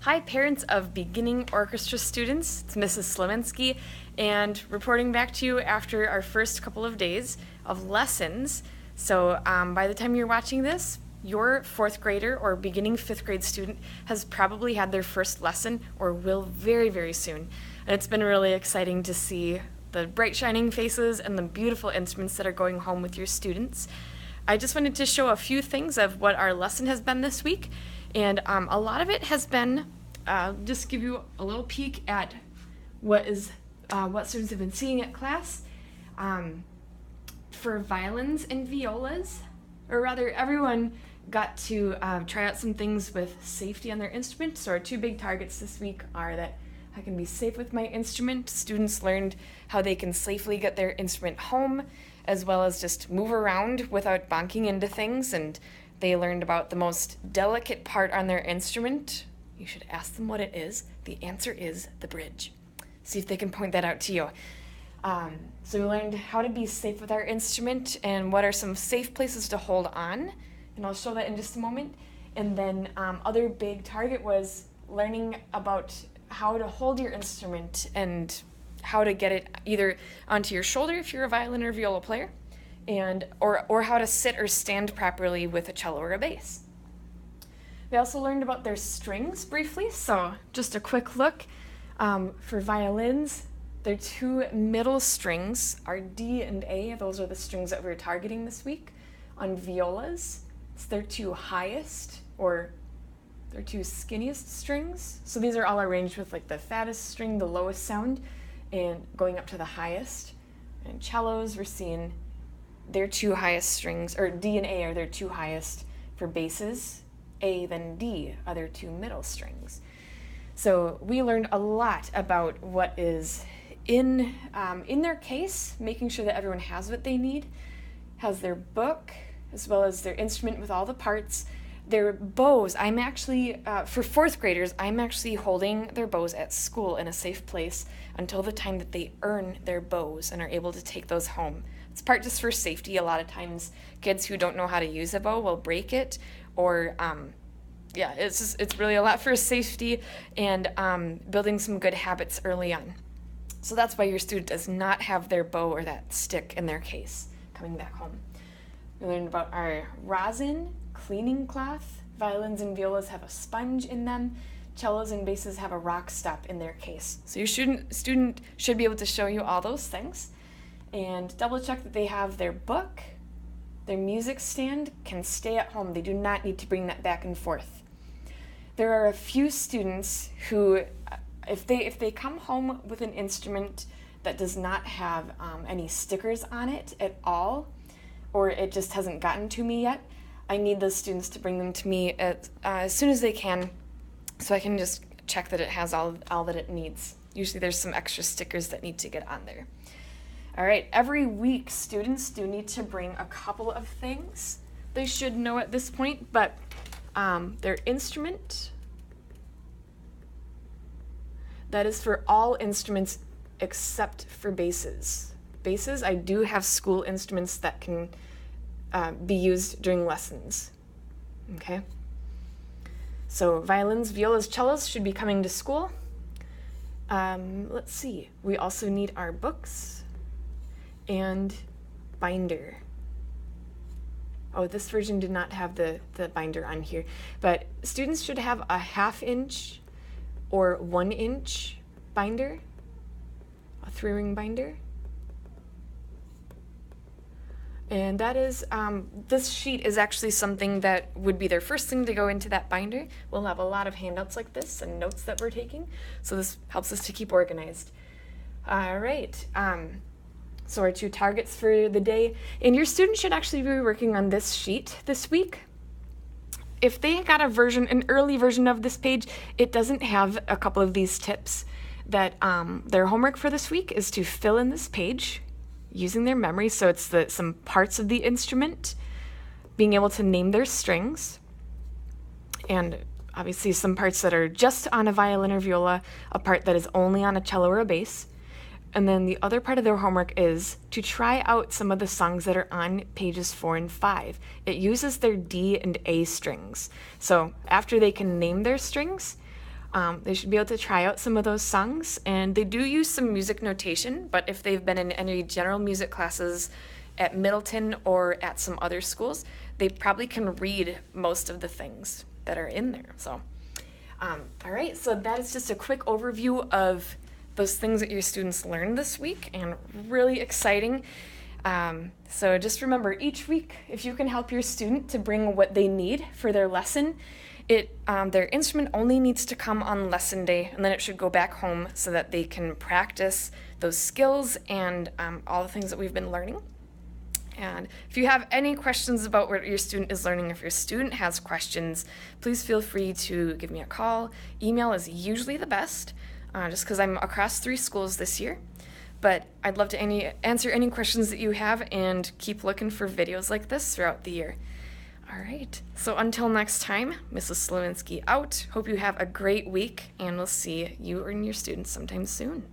Hi, parents of beginning orchestra students. It's Mrs. Slominski, and reporting back to you after our first couple of days of lessons. So by the time you're watching this, your fourth grader or beginning fifth grade student has probably had their first lesson or will very, very soon. And it's been really exciting to see the bright shining faces and the beautiful instruments that are going home with your students. I just wanted to show a few things of what our lesson has been this week. And a lot of it has been, just give you a little peek at what students have been seeing at class. For violins and violas, or rather everyone got to try out some things with safety on their instrument. So our two big targets this week are that I can be safe with my instrument. Students learned how they can safely get their instrument home, as well as just move around without bonking into things, and they learned about the most delicate part on their instrument. You should ask them what it is. The answer is the bridge. See if they can point that out to you. So we learned how to be safe with our instrument and what are some safe places to hold on, and I'll show that in just a moment. And then other big target was learning about how to hold your instrument and how to get it either onto your shoulder if you're a violin or viola player, and or how to sit or stand properly with a cello or a bass. We also learned about their strings briefly, so just a quick look. For violins, their two middle strings are D and A. Those are the strings that we're targeting this week. On violas, it's their two highest or their two skinniest strings. So these are all arranged with like the fattest string, the lowest sound, and going up to the highest. And cellos, we're seeing their two highest strings, or D and A are their two highest for basses. A then D are their two middle strings. So we learned a lot about what is in their case, making sure that everyone has what they need, has their book, as well as their instrument with all the parts. Their bows, I'm actually, for fourth graders, I'm actually holding their bows at school in a safe place until the time that they earn their bows and are able to take those home. It's part just for safety. A lot of times kids who don't know how to use a bow will break it, or it's really a lot for safety and building some good habits early on. So that's why your student does not have their bow or that stick in their case coming back home. We learned about our rosin, cleaning cloth. Violins and violas have a sponge in them. Cellos and basses have a rock stop in their case. So your student should be able to show you all those things. And double check that they have their book. Their music stand can stay at home. They do not need to bring that back and forth. There are a few students who, if they come home with an instrument that does not have any stickers on it at all, or it just hasn't gotten to me yet, I need those students to bring them to me as soon as they can, so I can just check that it has all that it needs. Usually there's some extra stickers that need to get on there. All right, every week students do need to bring a couple of things they should know at this point, but their instrument, that is for all instruments except for basses. Basses, I do have school instruments that can be used during lessons, okay? So violins, violas, cellos should be coming to school. Let's see, we also need our books and binder. Oh, this version did not have the binder on here, but students should have a 1/2 inch or 1 inch binder, a 3-ring binder. And that is, this sheet is actually something that would be their first thing to go into that binder. We'll have a lot of handouts like this and notes that we're taking, so this helps us to keep organized. All right, so our two targets for the day, and your student should actually be working on this sheet this week. If they got an early version of this page, it doesn't have a couple of these tips that their homework for this week is to fill in this page using their memory. So it's some parts of the instrument, being able to name their strings, and obviously some parts that are just on a violin or viola, a part that is only on a cello or a bass. And then the other part of their homework is to try out some of the songs that are on pages 4 and 5. It uses their D and A strings. So after they can name their strings, They should be able to try out some of those songs, and they do use some music notation, but if they've been in any general music classes at Middleton or at some other schools, they probably can read most of the things that are in there. So, all right, so that is just a quick overview of those things that your students learned this week, and really exciting. So just remember, each week, if you can help your student to bring what they need for their lesson, their instrument only needs to come on lesson day, and then it should go back home so that they can practice those skills and all the things that we've been learning. And if you have any questions about what your student is learning, if your student has questions, please feel free to give me a call. Email is usually the best, just because I'm across 3 schools this year. But I'd love to answer any questions that you have, and keep looking for videos like this throughout the year. All right, so until next time, Mrs. Slowinski out. Hope you have a great week, and we'll see you and your students sometime soon.